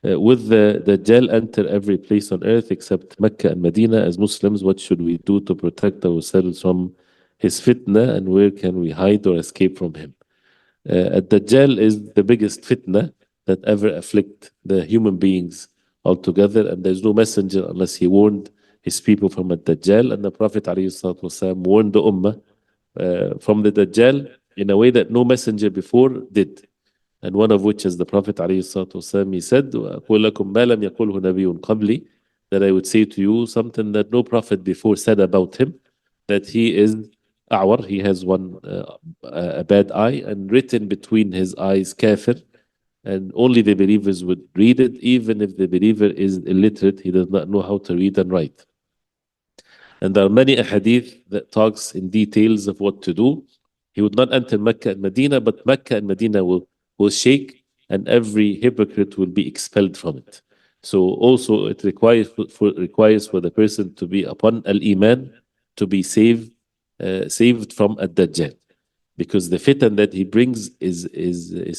With the Dajjal enter every place on earth except Mecca and Medina. As Muslims, what should we do to protect ourselves from his fitna, and where can we hide or escape from him? Dajjal is the biggest fitna that ever afflict the human beings altogether, and there's no messenger unless he warned his people from Dajjal. And the Prophet ﷺ warned the Ummah from the Dajjal in a way that no messenger before did. And one of which is the Prophet ﷺ, he said, وَأَقُولَ لَكُمْ مَا لَمْ يَقُلْهُ نَبِيٌّ قَبْلِي, that I would say to you something that no prophet before said about him, that he is a'war, he has a bad eye, and written between his eyes kafir, and only the believers would read it. Even if the believer is illiterate, he does not know how to read and write. And there are many ahadith that talks in details of what to do. He would not enter Mecca and Medina, but Mecca and Medina will shake, and every hypocrite will be expelled from it. So also it requires for the person to be upon al-Iman, to be saved from ad-Dajjal, because the fitan that he brings is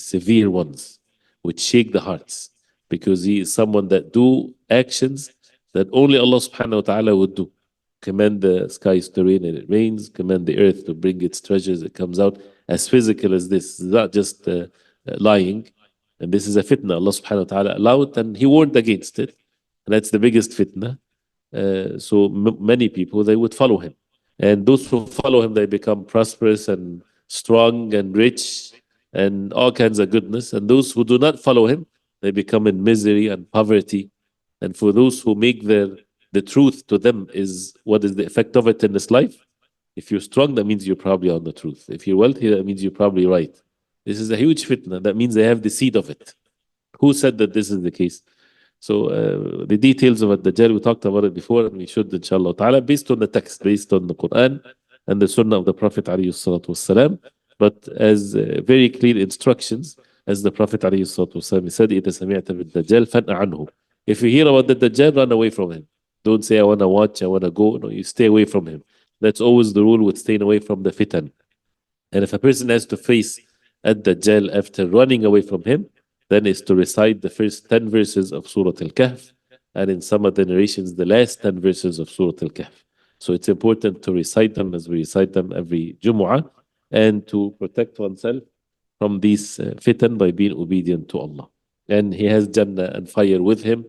severe ones, which shake the hearts, because he is someone that do actions that only Allah subhanahu wa ta'ala would do. Command the skies to rain and it rains, command the earth to bring its treasures, it comes out. As physical as this, it's not just lying. And this is a fitna Allah subhanahu wa ta'ala allowed, and he warned against it. And that's the biggest fitna. So many people, they would follow him. And those who follow him, they become prosperous and strong and rich and all kinds of goodness. And those who do not follow him, they become in misery and poverty. And for those who make the truth to them is what is the effect of it in this life. If you're strong, that means you're probably on the truth. If you're wealthy, that means you're probably right. This is a huge fitna. That means they have the seed of it. Who said that this is the case? So the details of Dajjal, we talked about it before, and we should, inshallah ta'ala, based on the text, based on the Quran and the Sunnah of the Prophet ﷺ, but as very clear instructions, as the Prophet ﷺ said, إِذَا سَمِعْتَ بِالدَّجَّالِ فَانْأَ عَنْهُ. If you hear about the Dajjal, run away from him. Don't say, I want to watch, I want to go. No, you stay away from him. That's always the rule with staying away from the fitan. And if a person has to face Dajjal after running away from him, then is to recite the first 10 verses of Surah Al-Kahf, and in some of the narrations, the last 10 verses of Surah Al-Kahf. So it's important to recite them as we recite them every Jumu'ah, and to protect oneself from these fitan by being obedient to Allah. And he has Jannah and fire with him,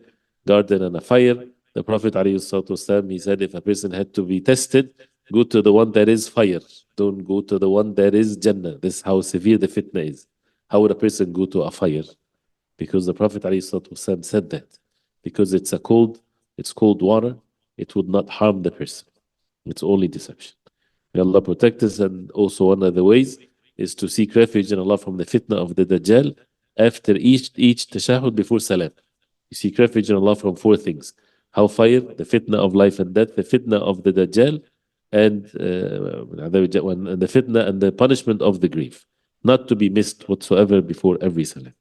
garden and a fire. The Prophet ﷺ, he said, if a person had to be tested, go to the one that is fire. Don't go to the one that is Jannah. This is how severe the fitna is. How would a person go to a fire? Because the Prophet ﷺ said that. Because it's cold water, it would not harm the person. It's only deception. May Allah protect us. And also one of the ways is to seek refuge in Allah from the fitna of the Dajjal after each tashahud before salam. You seek refuge in Allah from 4 things. Hellfire, the fitna of life and death, the fitna of the Dajjal, and the fitna and the punishment of the grave. Not to be missed whatsoever before every salah.